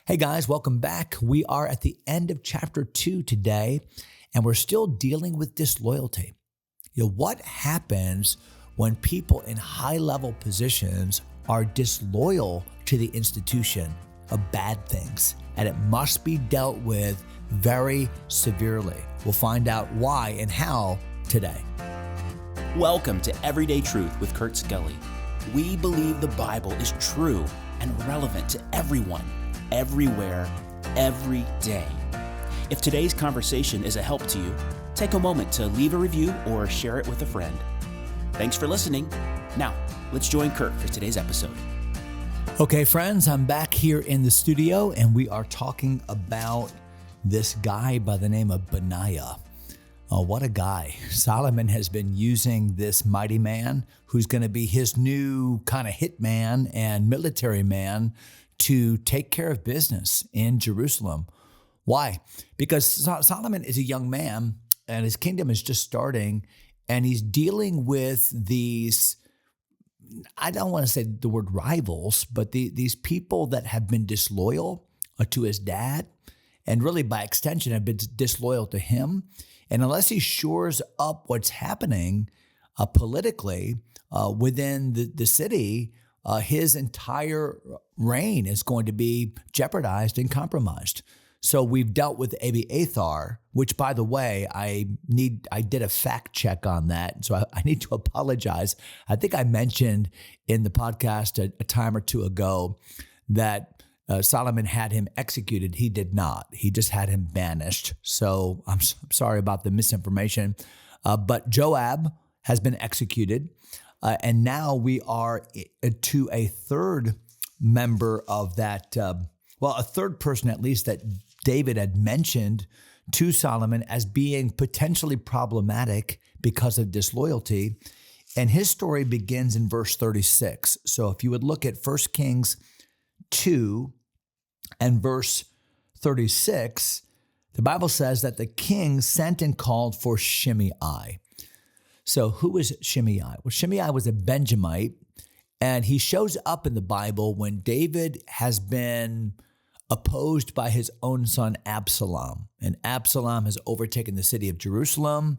Hey guys, welcome back. We are at the end of chapter 2 today, and we're still dealing with disloyalty. What happens when people in high-level positions are disloyal to the institution of bad things, and it must be dealt with very severely. We'll find out why and how today. Welcome to Everyday Truth with Kurt Skelly. We believe the Bible is true and relevant to everyone, everywhere, every day. If today's conversation is a help to you, take a moment to leave a review or share it with a friend. Thanks for listening. Now, let's join Kurt for today's episode. Okay, friends, I'm back here in the studio, and we are talking about this guy by the name of Benaiah. Oh, what a guy. Solomon has been using this mighty man who's going to be his new kind of hitman and military man to take care of business in Jerusalem. Why? Because Solomon is a young man and his kingdom is just starting, and he's dealing with these, I don't want to say the word rivals, but these people that have been disloyal to his dad, and really by extension have been disloyal to him. And unless he shores up what's happening politically within the city, his entire reign is going to be jeopardized and compromised. So we've dealt with Abiathar, which, by the way, I did a fact check on that. So I need to apologize. I think I mentioned in the podcast a time or two ago that Solomon had him executed. He did not. He just had him banished. So I'm sorry about the misinformation. But Joab has been executed. And now we are to a third member of that, a third person at least that David had mentioned to Solomon as being potentially problematic because of disloyalty. And his story begins in verse 36. So if you would look at 1 Kings 2 and verse 36, the Bible says that the king sent and called for Shimei. So who is Shimei? Well, Shimei was a Benjamite, and he shows up in the Bible when David has been opposed by his own son Absalom. And Absalom has overtaken the city of Jerusalem.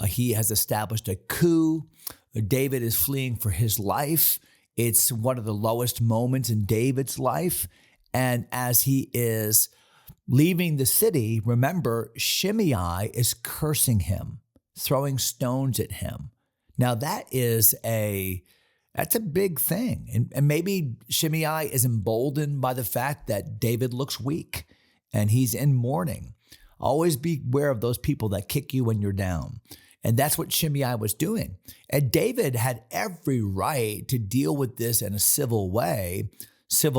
He has established a coup. David is fleeing for his life. It's one of the lowest moments in David's life. And as he is leaving the city, remember, Shimei is cursing him, throwing stones at him. Now that's a big thing. And maybe Shimei is emboldened by the fact that David looks weak and he's in mourning. Always beware of those people that kick you when you're down. And that's what Shimei was doing. And David had every right to deal with this in a civil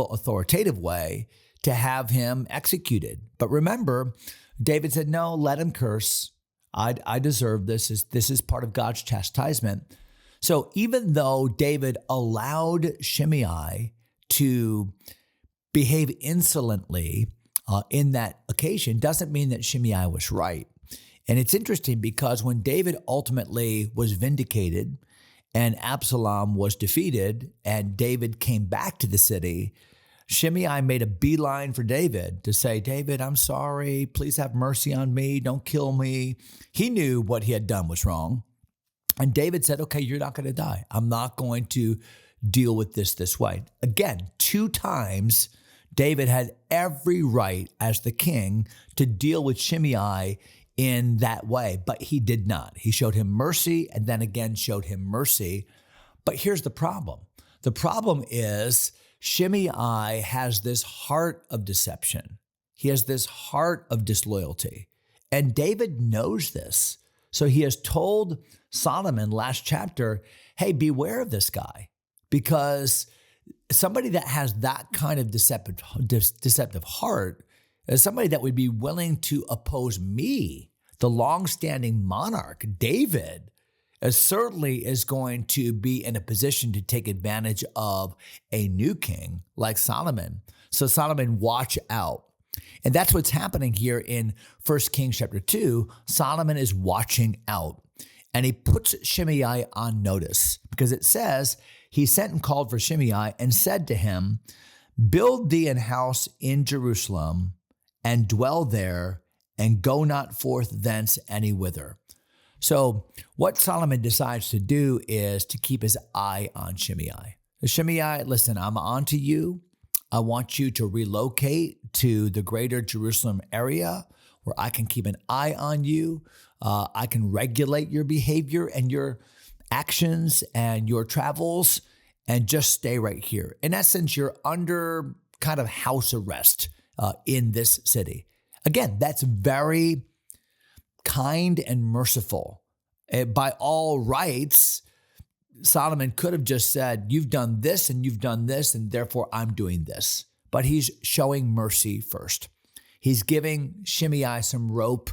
authoritative way, to have him executed. But remember, David said, no, let him curse. I deserve this. This is part of God's chastisement. So even though David allowed Shimei to behave insolently in that occasion, doesn't mean that Shimei was right. And it's interesting because when David ultimately was vindicated and Absalom was defeated and David came back to the city, Shimei made a beeline for David to say, David, I'm sorry. Please have mercy on me. Don't kill me. He knew what he had done was wrong. And David said, okay, you're not going to die. I'm not going to deal with this way. Again, 2 times, David had every right as the king to deal with Shimei in that way, but he did not. He showed him mercy and then again showed him mercy. But here's the problem. The problem is Shimei has this heart of deception. He has this heart of disloyalty. And David knows this. So he has told Solomon last chapter, hey, beware of this guy, because somebody that has that kind of deceptive heart is somebody that would be willing to oppose me, the longstanding monarch, David, certainly is going to be in a position to take advantage of a new king like Solomon. So Solomon, watch out. And that's what's happening here in 1 Kings chapter 2. Solomon is watching out. And he puts Shimei on notice because it says he sent and called for Shimei and said to him, Build thee an house in Jerusalem, and dwell there, and go not forth thence any whither. So what Solomon decides to do is to keep his eye on Shimei. Shimei, listen, I'm on to you. I want you to relocate to the greater Jerusalem area where I can keep an eye on you. I can regulate your behavior and your actions and your travels, and just stay right here. In essence, you're under kind of house arrest in this city. Again, that's very kind and merciful. By all rights, Solomon could have just said, you've done this and you've done this, and therefore I'm doing this. But he's showing mercy first. He's giving Shimei some rope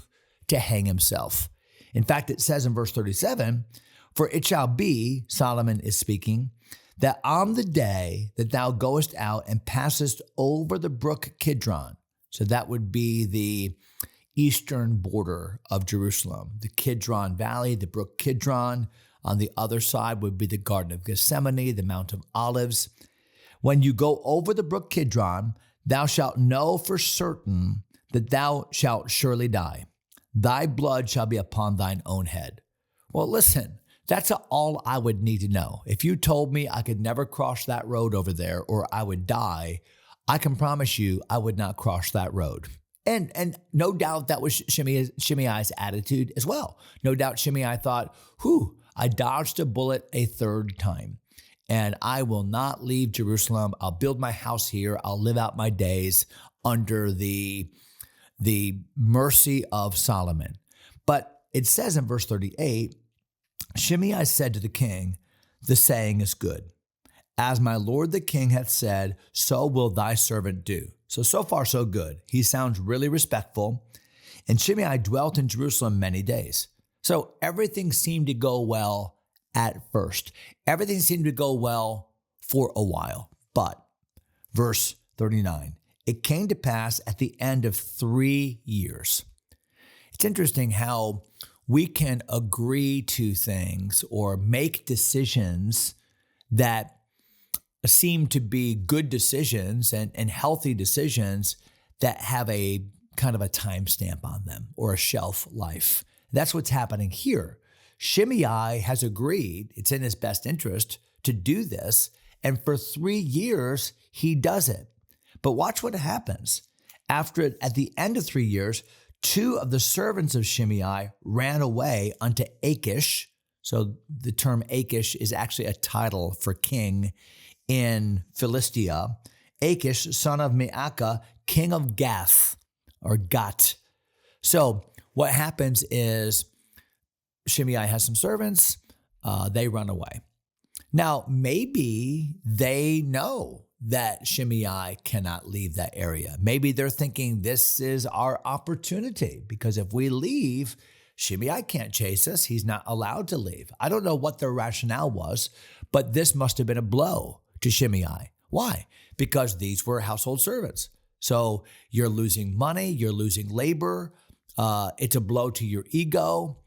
to hang himself. In fact, it says in verse 37, for it shall be, Solomon is speaking, that on the day that thou goest out and passest over the brook Kidron, so that would be the eastern border of Jerusalem, the Kidron Valley, the brook Kidron. On the other side would be the Garden of Gethsemane, the Mount of Olives. When you go over the brook Kidron, thou shalt know for certain that thou shalt surely die. Thy blood shall be upon thine own head. Well, listen, that's all I would need to know. If you told me I could never cross that road over there or I would die, I can promise you I would not cross that road. And no doubt that was Shimei's attitude as well. No doubt Shimei thought, I dodged a bullet a third time, and I will not leave Jerusalem. I'll build my house here. I'll live out my days under the mercy of Solomon. But it says in verse 38, Shimei said to the king, the saying is good. As my lord the king hath said, so will thy servant do. So far, so good. He sounds really respectful. And Shimei dwelt in Jerusalem many days. So everything seemed to go well at first. Everything seemed to go well for a while. But, verse 39, it came to pass at the end of 3 years. It's interesting how we can agree to things or make decisions that seem to be good decisions and healthy decisions that have a kind of a timestamp on them or a shelf life. That's what's happening here. Shimei has agreed, it's in his best interest to do this, and for 3 years, he does it. But watch what happens. At the end of 3 years, 2 of the servants of Shimei ran away unto Achish. So the term Achish is actually a title for king in Philistia. Achish, son of Maacah, king of Gath, or Gat. So what happens is Shimei has some servants. They run away. Now, maybe they know that Shimei cannot leave that area. Maybe they're thinking this is our opportunity because if we leave, Shimei can't chase us. He's not allowed to leave. I don't know what their rationale was, but this must have been a blow to Shimei. Why? Because these were household servants. So you're losing money, you're losing labor. It's a blow to your ego.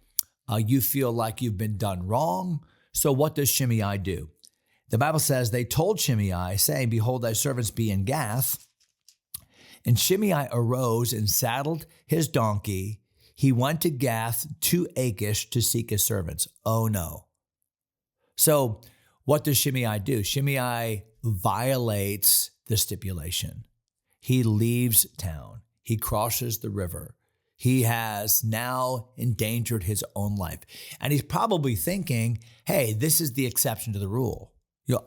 You feel like you've been done wrong. So what does Shimei do? The Bible says they told Shimei, saying, behold, thy servants be in Gath. And Shimei arose and saddled his donkey. He went to Gath to Achish to seek his servants. Oh no. So what does Shimei do? Shimei violates the stipulation. He leaves town. He crosses the river. He has now endangered his own life. And he's probably thinking, hey, this is the exception to the rule.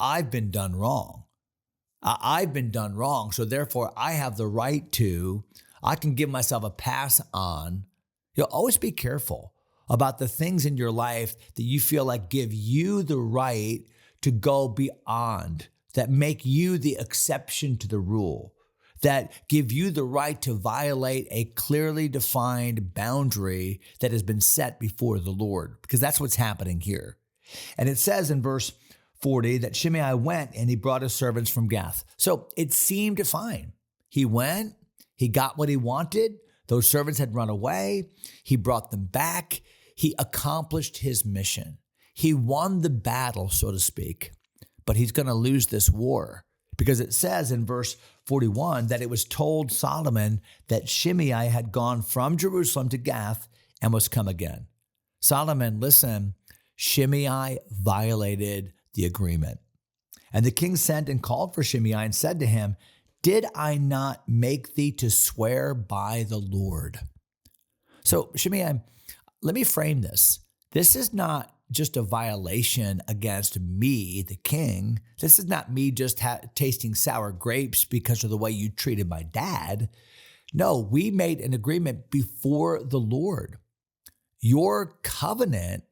I've been done wrong. I've been done wrong. So therefore, I have the right I can give myself a pass on. Always be careful about the things in your life that you feel like give you the right to go beyond, that make you the exception to the rule, that give you the right to violate a clearly defined boundary that has been set before the Lord, because that's what's happening here. And it says in verse 40 that Shimei went and he brought his servants from Gath. So it seemed fine. He went, he got what he wanted. Those servants had run away. He brought them back. He accomplished his mission. He won the battle, so to speak, but he's going to lose this war Because it says in verse 41 that it was told Solomon that Shimei had gone from Jerusalem to Gath and was come again. Solomon, listen, Shimei violated the agreement. And the king sent and called for Shimei and said to him, did I not make thee to swear by the Lord? So Shimei, let me frame this. This is not just a violation against me, the king. This is not me just tasting sour grapes because of the way you treated my dad. No, we made an agreement before the Lord. Your covenant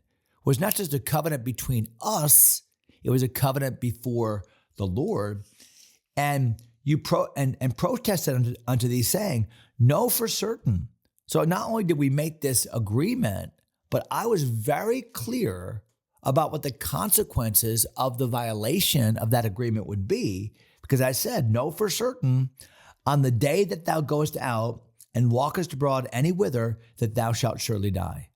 was not just a covenant between us, it was a covenant before the Lord. And you protested unto thee, saying, know for certain. So not only did we make this agreement, but I was very clear about what the consequences of the violation of that agreement would be, because I said, know for certain, on the day that thou goest out and walkest abroad any whither, that thou shalt surely die.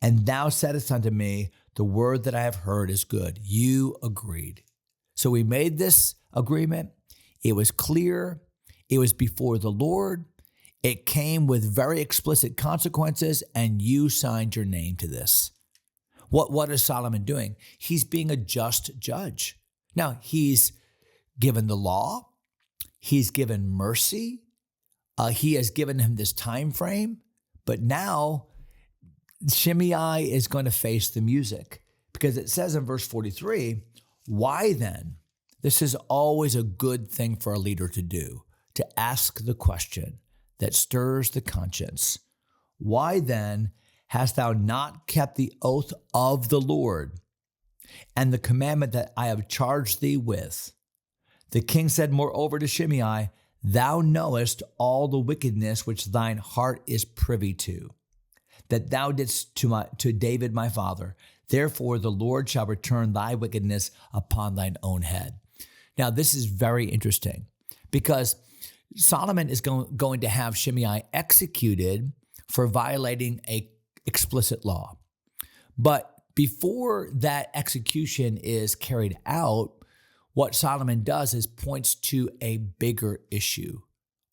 And thou saidst unto me, the word that I have heard is good. You agreed. So we made this agreement. It was clear. It was before the Lord. It came with very explicit consequences, and you signed your name to this. What is Solomon doing? He's being a just judge. Now, he's given the law. He's given mercy. He has given him this time frame. But now, Shimei is going to face the music, because it says in verse 43, why then? This is always a good thing for a leader to do, to ask the question that stirs the conscience. Why then hast thou not kept the oath of the Lord and the commandment that I have charged thee with? The king said moreover to Shimei, thou knowest all the wickedness which thine heart is privy to, that thou didst to David my father. Therefore the Lord shall return thy wickedness upon thine own head. Now this is very interesting, because Solomon is going to have Shimei executed for violating an explicit law. But before that execution is carried out, what Solomon does is points to a bigger issue,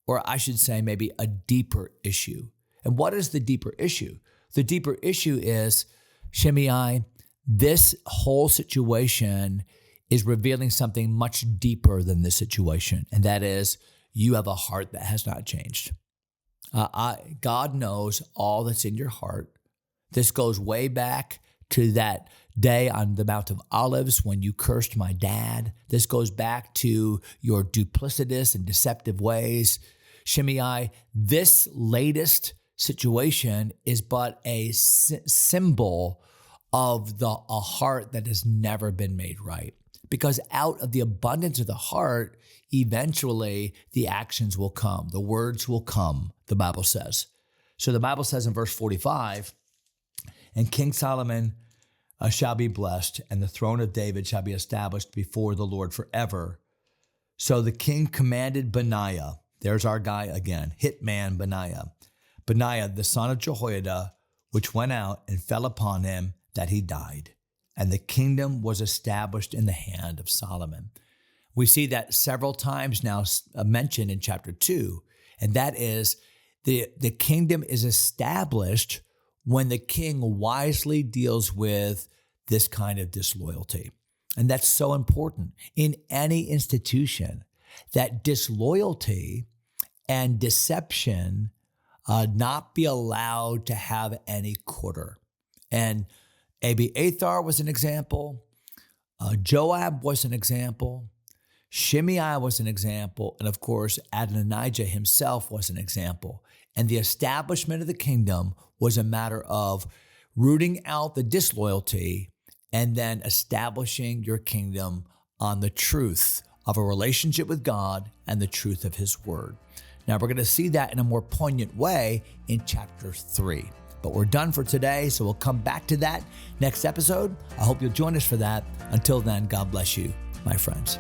or I should say maybe a deeper issue. And what is the deeper issue? The deeper issue is, Shimei, this whole situation is revealing something much deeper than this situation, and that is, you have a heart that has not changed. God knows all that's in your heart. This goes way back to that day on the Mount of Olives when you cursed my dad. This goes back to your duplicitous and deceptive ways. Shimei, this latest situation is but a symbol of a heart that has never been made right. Because out of the abundance of the heart, eventually the actions will come. The words will come, the Bible says. So the Bible says in verse 45, and King Solomon shall be blessed, and the throne of David shall be established before the Lord forever. So the king commanded Benaiah, there's our guy again, hitman Benaiah, the son of Jehoiada, which went out and fell upon him, that he died. And the kingdom was established in the hand of Solomon. We see that several times now mentioned in chapter 2, and that is the kingdom is established when the king wisely deals with this kind of disloyalty. And that's so important in any institution, that disloyalty and deception not be allowed to have any quarter. And Abiathar was an example. Joab was an example. Shimei was an example. And of course, Adonijah himself was an example. And the establishment of the kingdom was a matter of rooting out the disloyalty and then establishing your kingdom on the truth of a relationship with God and the truth of his word. Now, we're going to see that in a more poignant way in chapter 3. But we're done for today, so we'll come back to that next episode. I hope you'll join us for that. Until then, God bless you, my friends.